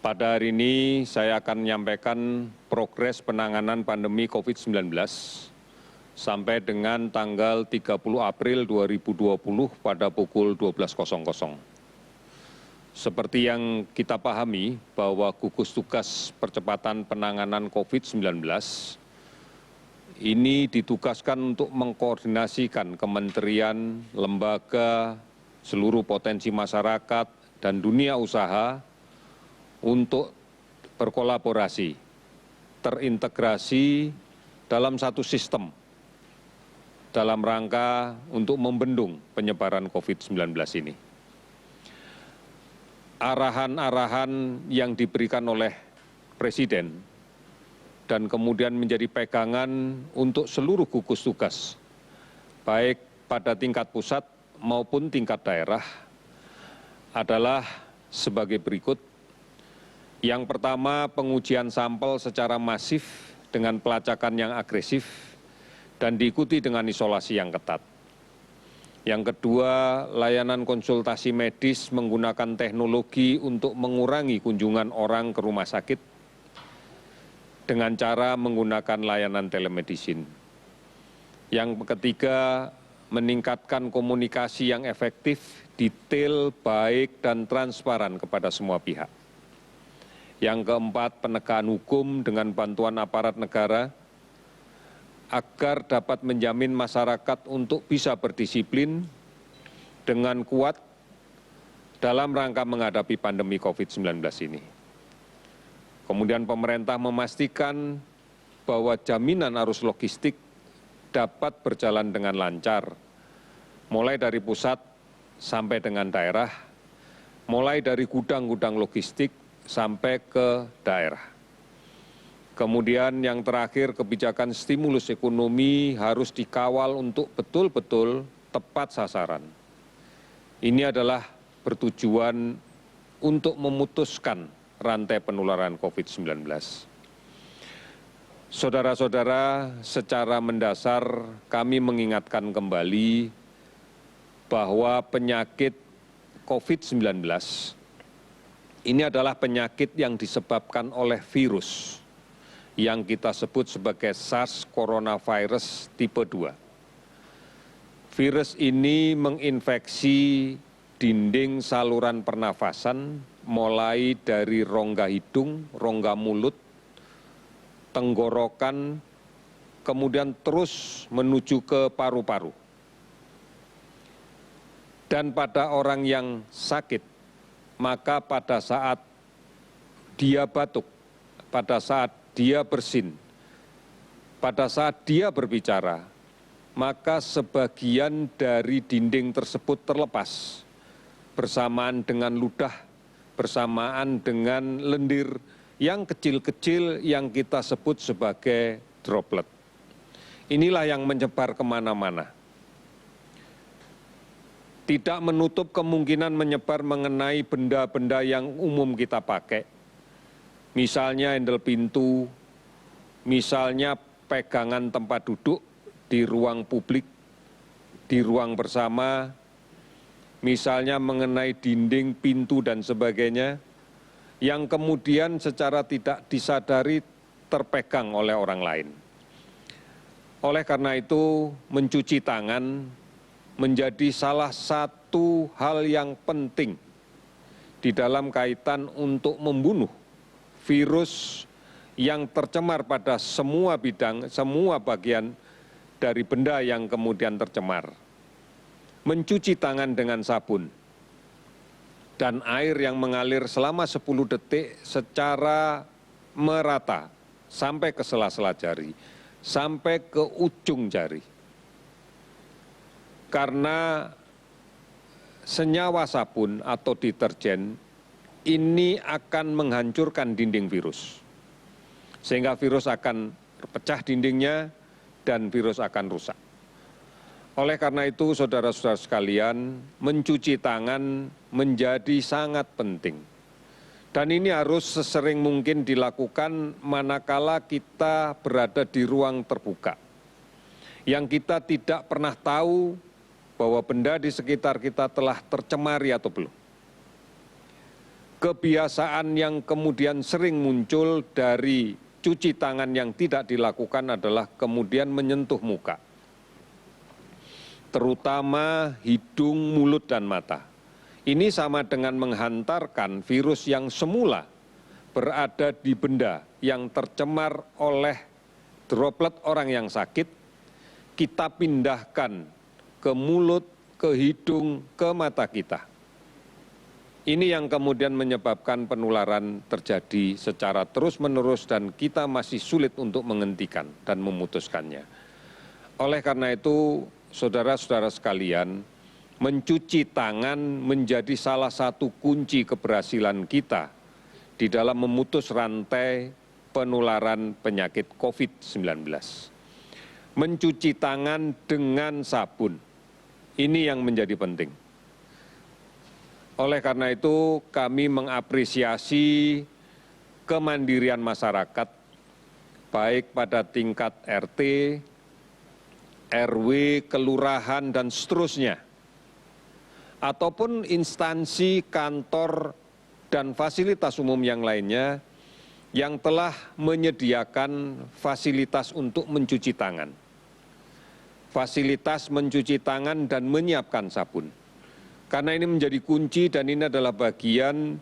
Pada hari ini saya akan menyampaikan progres penanganan pandemi COVID-19 sampai dengan tanggal 30 April 2020 pada pukul 12.00. Seperti yang kita pahami bahwa gugus tugas percepatan penanganan COVID-19 ini ditugaskan untuk mengkoordinasikan kementerian, lembaga, seluruh potensi masyarakat, dan dunia usaha untuk berkolaborasi, terintegrasi dalam satu sistem dalam rangka untuk membendung penyebaran COVID-19 ini. Arahan-arahan yang diberikan oleh Presiden dan kemudian menjadi pegangan untuk seluruh gugus tugas, baik pada tingkat pusat maupun tingkat daerah, adalah sebagai berikut. Yang pertama, pengujian sampel secara masif dengan pelacakan yang agresif dan diikuti dengan isolasi yang ketat. Yang kedua, layanan konsultasi medis menggunakan teknologi untuk mengurangi kunjungan orang ke rumah sakit dengan cara menggunakan layanan telemedicine. Yang ketiga, meningkatkan komunikasi yang efektif, detail, baik, dan transparan kepada semua pihak. Yang keempat, penegakan hukum dengan bantuan aparat negara agar dapat menjamin masyarakat untuk bisa berdisiplin dengan kuat dalam rangka menghadapi pandemi COVID-19 ini. Kemudian pemerintah memastikan bahwa jaminan arus logistik dapat berjalan dengan lancar, mulai dari pusat sampai dengan daerah, mulai dari gudang-gudang logistik sampai ke daerah. Kemudian yang terakhir, kebijakan stimulus ekonomi harus dikawal untuk betul-betul tepat sasaran. Ini adalah bertujuan untuk memutuskan rantai penularan COVID-19. Saudara-saudara, secara mendasar kami mengingatkan kembali bahwa penyakit COVID-19 ini adalah penyakit yang disebabkan oleh virus yang kita sebut sebagai SARS coronavirus tipe 2. Virus ini menginfeksi dinding saluran pernafasan mulai dari rongga hidung, rongga mulut, tenggorokan, kemudian terus menuju ke paru-paru. Dan pada orang yang sakit, maka pada saat dia batuk, pada saat dia bersin, pada saat dia berbicara, maka sebagian dari dinding tersebut terlepas bersamaan dengan ludah, bersamaan dengan lendir yang kecil-kecil yang kita sebut sebagai droplet. Inilah yang menyebar kemana-mana. Tidak menutup kemungkinan menyebar mengenai benda-benda yang umum kita pakai. Misalnya handle pintu, misalnya pegangan tempat duduk di ruang publik, di ruang bersama, misalnya mengenai dinding, pintu, dan sebagainya, yang kemudian secara tidak disadari terpegang oleh orang lain. Oleh karena itu, mencuci tangan menjadi salah satu hal yang penting di dalam kaitan untuk membunuh virus yang tercemar pada semua bidang, semua bagian dari benda yang kemudian tercemar. Mencuci tangan dengan sabun dan air yang mengalir selama 10 detik secara merata sampai ke sela-sela jari, sampai ke ujung jari. Karena senyawa sabun atau deterjen ini akan menghancurkan dinding virus, sehingga virus akan pecah dindingnya dan virus akan rusak. Oleh karena itu, saudara-saudara sekalian, mencuci tangan menjadi sangat penting. Dan ini harus sesering mungkin dilakukan manakala kita berada di ruang terbuka, yang kita tidak pernah tahu bahwa benda di sekitar kita telah tercemari atau belum. kebiasaan yang kemudian sering muncul dari cuci tangan yang tidak dilakukan adalah kemudian menyentuh muka, terutama hidung, mulut, dan mata. Ini sama dengan menghantarkan virus yang semula berada di benda yang tercemar oleh droplet orang yang sakit, kita pindahkan ke mulut, ke hidung, ke mata kita. Ini yang kemudian menyebabkan penularan terjadi secara terus-menerus dan kita masih sulit untuk menghentikan dan memutuskannya. Oleh karena itu, saudara-saudara sekalian, mencuci tangan menjadi salah satu kunci keberhasilan kita di dalam memutus rantai penularan penyakit COVID-19. Mencuci tangan dengan sabun, ini yang menjadi penting. Oleh karena itu, kami mengapresiasi kemandirian masyarakat, baik pada tingkat RT, RW, kelurahan, dan seterusnya, ataupun instansi, kantor, dan fasilitas umum yang lainnya yang telah menyediakan fasilitas untuk mencuci tangan, fasilitas mencuci tangan dan menyiapkan sabun. Karena ini menjadi kunci dan ini adalah bagian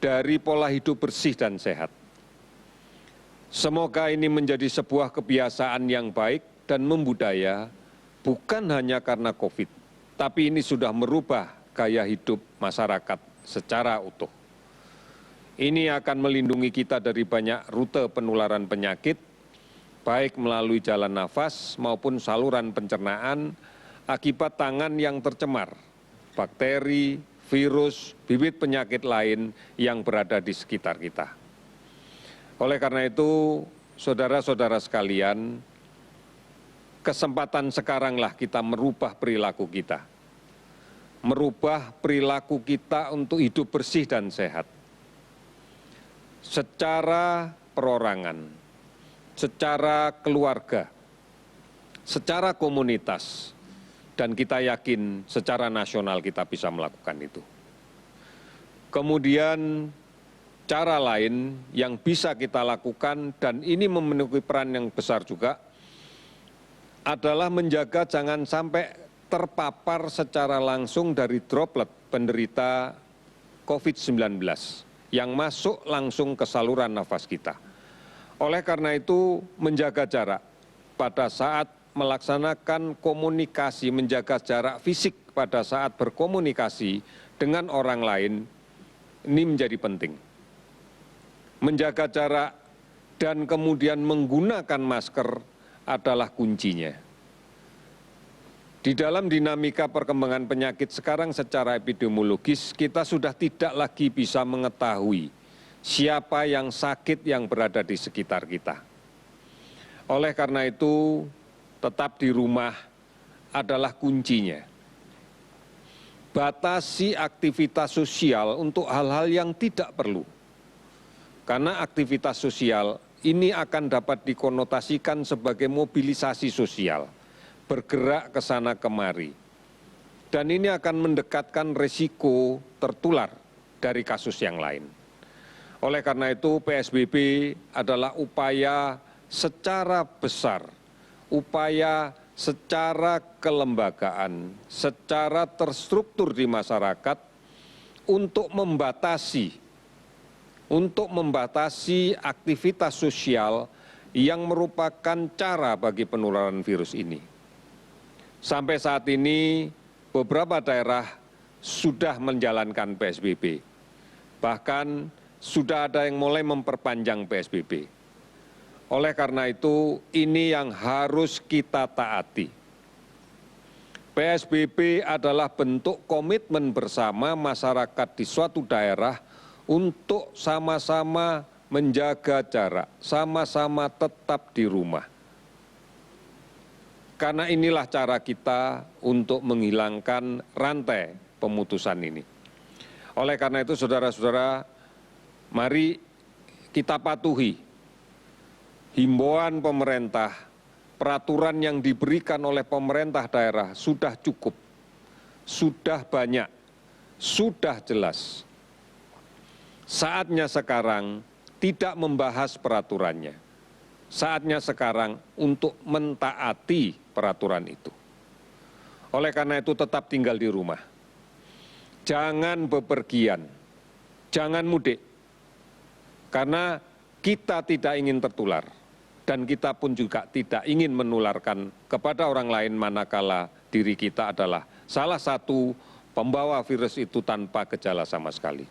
dari pola hidup bersih dan sehat. Semoga ini menjadi sebuah kebiasaan yang baik dan membudaya, bukan hanya karena COVID, tapi ini sudah merubah gaya hidup masyarakat secara utuh. Ini akan melindungi kita dari banyak rute penularan penyakit, baik melalui jalan nafas maupun saluran pencernaan, akibat tangan yang tercemar bakteri, virus, bibit penyakit lain yang berada di sekitar kita. Oleh karena itu, saudara-saudara sekalian, kesempatan sekaranglah kita merubah perilaku kita. Merubah perilaku kita untuk hidup bersih dan sehat. Secara perorangan, secara keluarga, secara komunitas, dan kita yakin secara nasional kita bisa melakukan itu. Kemudian cara lain yang bisa kita lakukan dan ini memenuhi peran yang besar juga adalah menjaga jangan sampai terpapar secara langsung dari droplet penderita COVID-19 yang masuk langsung ke saluran nafas kita. Oleh karena itu, menjaga jarak pada saat melaksanakan komunikasi, menjaga jarak fisik pada saat berkomunikasi dengan orang lain, ini menjadi penting. Menjaga jarak dan kemudian menggunakan masker adalah kuncinya. Di dalam dinamika perkembangan penyakit sekarang secara epidemiologis, kita sudah tidak lagi bisa mengetahui siapa yang sakit yang berada di sekitar kita. Oleh karena itu, tetap di rumah adalah kuncinya. Batasi aktivitas sosial untuk hal-hal yang tidak perlu. Karena aktivitas sosial ini akan dapat dikonotasikan sebagai mobilisasi sosial, bergerak ke sana kemari. Dan ini akan mendekatkan risiko tertular dari kasus yang lain. Oleh karena itu, PSBB adalah upaya secara besar, upaya secara kelembagaan, secara terstruktur di masyarakat untuk membatasi aktivitas sosial yang merupakan cara bagi penularan virus ini. Sampai saat ini, beberapa daerah sudah menjalankan PSBB. Bahkan sudah ada yang mulai memperpanjang PSBB. Oleh karena itu, ini yang harus kita taati. PSBB adalah bentuk komitmen bersama masyarakat di suatu daerah untuk sama-sama menjaga jarak, sama-sama tetap di rumah. Karena inilah cara kita untuk menghilangkan rantai pemutusan ini. Oleh karena itu, saudara-saudara, mari kita patuhi himbauan pemerintah, peraturan yang diberikan oleh pemerintah daerah sudah cukup, sudah banyak, sudah jelas. Saatnya sekarang tidak membahas peraturannya. Saatnya sekarang untuk mentaati peraturan itu. Oleh karena itu tetap tinggal di rumah. Jangan bepergian, jangan mudik. Karena kita tidak ingin tertular dan kita pun juga tidak ingin menularkan kepada orang lain manakala diri kita adalah salah satu pembawa virus itu tanpa gejala sama sekali.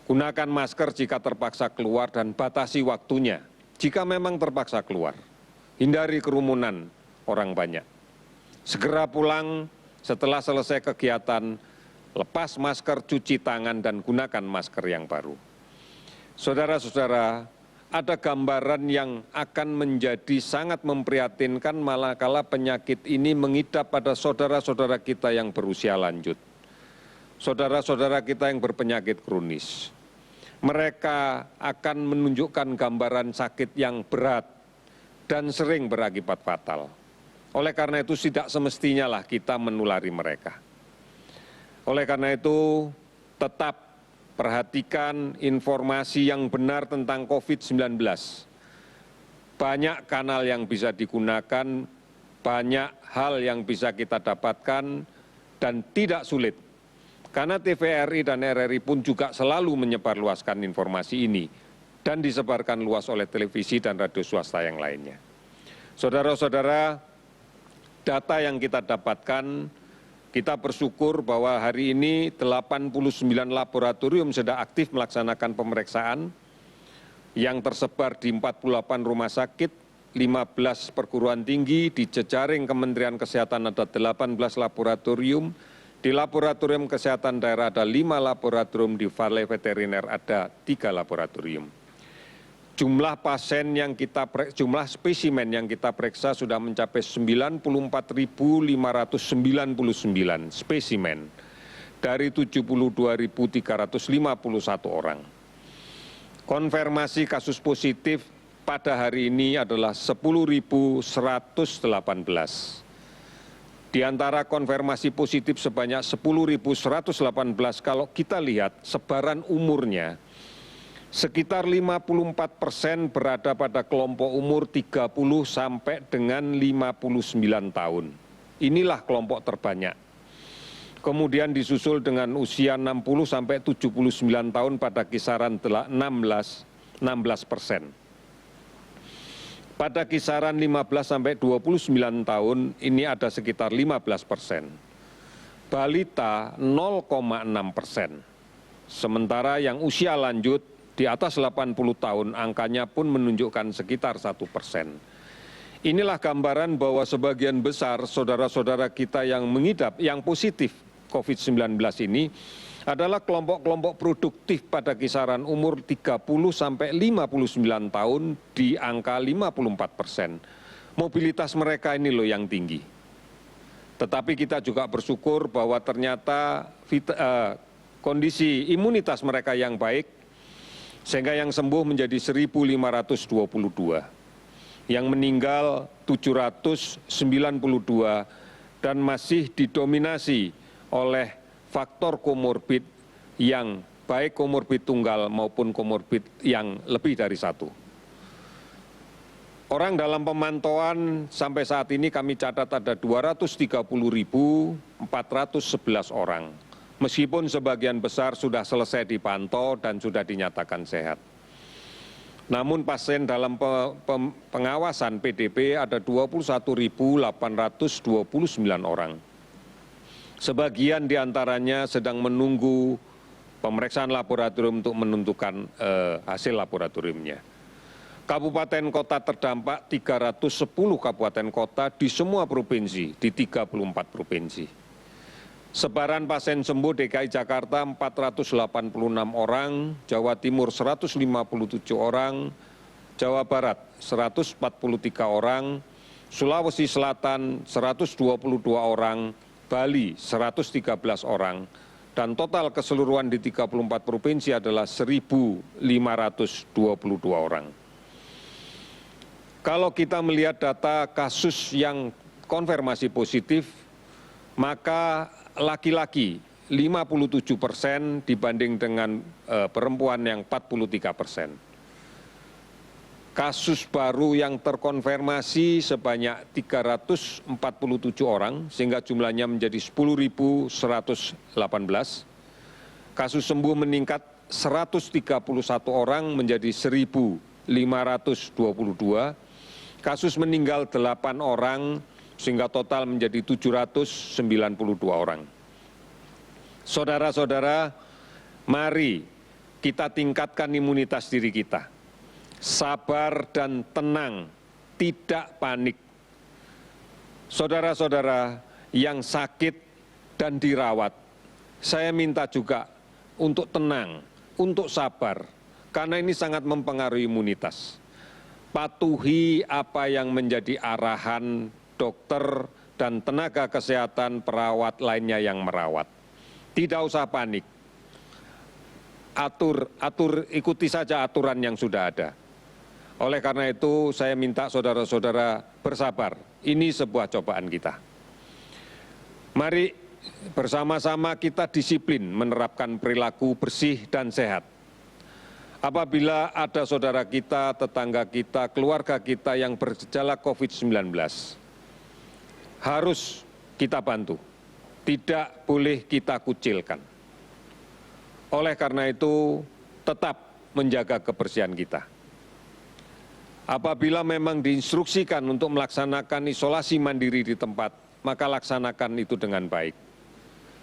Gunakan masker jika terpaksa keluar dan batasi waktunya jika memang terpaksa keluar. Hindari kerumunan orang banyak. Segera pulang setelah selesai kegiatan, lepas masker, cuci tangan dan gunakan masker yang baru. Saudara-saudara, ada gambaran yang akan menjadi sangat memprihatinkan manakala penyakit ini mengidap pada saudara-saudara kita yang berusia lanjut. Saudara-saudara kita yang berpenyakit kronis. Mereka akan menunjukkan gambaran sakit yang berat dan sering berakibat fatal. Oleh karena itu tidak semestinya lah kita menulari mereka. Oleh karena itu tetap perhatikan informasi yang benar tentang COVID-19. Banyak kanal yang bisa digunakan, banyak hal yang bisa kita dapatkan dan tidak sulit. Karena TVRI dan RRI pun juga selalu menyebarluaskan informasi ini dan disebarkan luas oleh televisi dan radio swasta yang lainnya. Saudara-saudara, data yang kita dapatkan, kita bersyukur bahwa hari ini 89 laboratorium sedang aktif melaksanakan pemeriksaan yang tersebar di 48 rumah sakit, 15 perguruan tinggi, di jejaring Kementerian Kesehatan ada 18 laboratorium, di laboratorium kesehatan daerah ada 5 laboratorium, di Balai Veteriner ada 3 laboratorium. Jumlah jumlah spesimen yang kita periksa sudah mencapai 94.599 spesimen dari 72.351 orang. Konfirmasi kasus positif pada hari ini adalah 10.118. Di antara konfirmasi positif sebanyak 10.118, kalau kita lihat sebaran umurnya, sekitar 54% berada pada kelompok umur 30 sampai dengan 59 tahun. Inilah kelompok terbanyak. Kemudian disusul dengan usia 60 sampai 79 tahun pada kisaran 16%. Pada kisaran 15 sampai 29 tahun ini ada sekitar 15%. Balita 0,6%. Sementara yang usia lanjut di atas 80 tahun angkanya pun menunjukkan sekitar 1%. Inilah gambaran bahwa sebagian besar saudara-saudara kita yang mengidap, yang positif COVID-19 ini adalah kelompok-kelompok produktif pada kisaran umur 30 sampai 59 tahun di angka 54%. Mobilitas mereka ini loh yang tinggi. Tetapi kita juga bersyukur bahwa ternyata kondisi imunitas mereka yang baik, sehingga yang sembuh menjadi 1.522, yang meninggal 792 dan masih didominasi oleh faktor komorbid yang baik komorbid tunggal maupun komorbid yang lebih dari satu. Orang dalam pemantauan sampai saat ini kami catat ada 230.411 orang. Meskipun sebagian besar sudah selesai dipantau dan sudah dinyatakan sehat. Namun pasien dalam pengawasan PDP ada 21.829 orang. Sebagian diantaranya sedang menunggu pemeriksaan laboratorium untuk menentukan hasil laboratoriumnya. Kabupaten kota terdampak 310 kabupaten kota di semua provinsi, di 34 provinsi. Sebaran pasien sembuh DKI Jakarta 486 orang, Jawa Timur 157 orang, Jawa Barat 143 orang, Sulawesi Selatan 122 orang, Bali 113 orang, dan total keseluruhan di 34 provinsi adalah 1.522 orang. Kalau kita melihat data kasus yang konfirmasi positif, maka laki-laki 57% dibanding dengan perempuan yang 43%. Kasus baru yang terkonfirmasi sebanyak 347 orang, sehingga jumlahnya menjadi 10.118. Kasus sembuh meningkat 131 orang menjadi 1.522. Kasus meninggal 8 orang, sehingga total menjadi 792 orang. Saudara-saudara, mari kita tingkatkan imunitas diri kita. Sabar dan tenang, tidak panik. Saudara-saudara yang sakit dan dirawat, saya minta juga untuk tenang, untuk sabar, karena ini sangat mempengaruhi imunitas. Patuhi apa yang menjadi arahan dokter dan tenaga kesehatan perawat lainnya yang merawat. Tidak usah panik. Ikuti saja aturan yang sudah ada. Oleh karena itu, saya minta saudara-saudara bersabar. Ini sebuah cobaan kita. Mari bersama-sama kita disiplin menerapkan perilaku bersih dan sehat. Apabila ada saudara kita, tetangga kita, keluarga kita yang bergejala COVID-19, harus kita bantu. Tidak boleh kita kucilkan. Oleh karena itu, tetap menjaga kebersihan kita. Apabila memang diinstruksikan untuk melaksanakan isolasi mandiri di tempat, maka laksanakan itu dengan baik.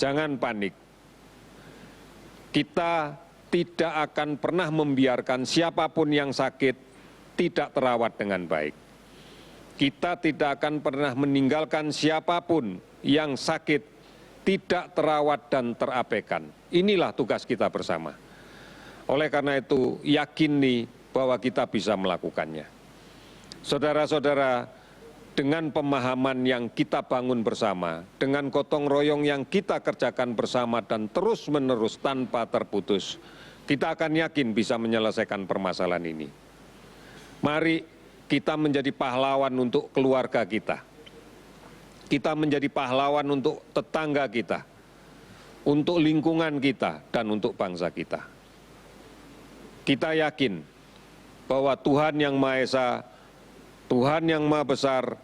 Jangan panik. Kita tidak akan pernah membiarkan siapapun yang sakit tidak terawat dengan baik. Kita tidak akan pernah meninggalkan siapapun yang sakit tidak terawat dan terabaikan. Inilah tugas kita bersama. Oleh karena itu, yakini bahwa kita bisa melakukannya. Saudara-saudara, dengan pemahaman yang kita bangun bersama, dengan gotong royong yang kita kerjakan bersama dan terus-menerus tanpa terputus, kita akan yakin bisa menyelesaikan permasalahan ini. Mari kita menjadi pahlawan untuk keluarga kita. Kita menjadi pahlawan untuk tetangga kita, untuk lingkungan kita, dan untuk bangsa kita. Kita yakin bahwa Tuhan Yang Maha Esa, Tuhan Yang Maha Besar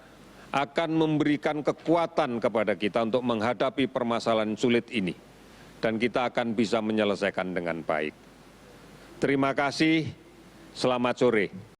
akan memberikan kekuatan kepada kita untuk menghadapi permasalahan sulit ini. Dan kita akan bisa menyelesaikan dengan baik. Terima kasih, selamat sore.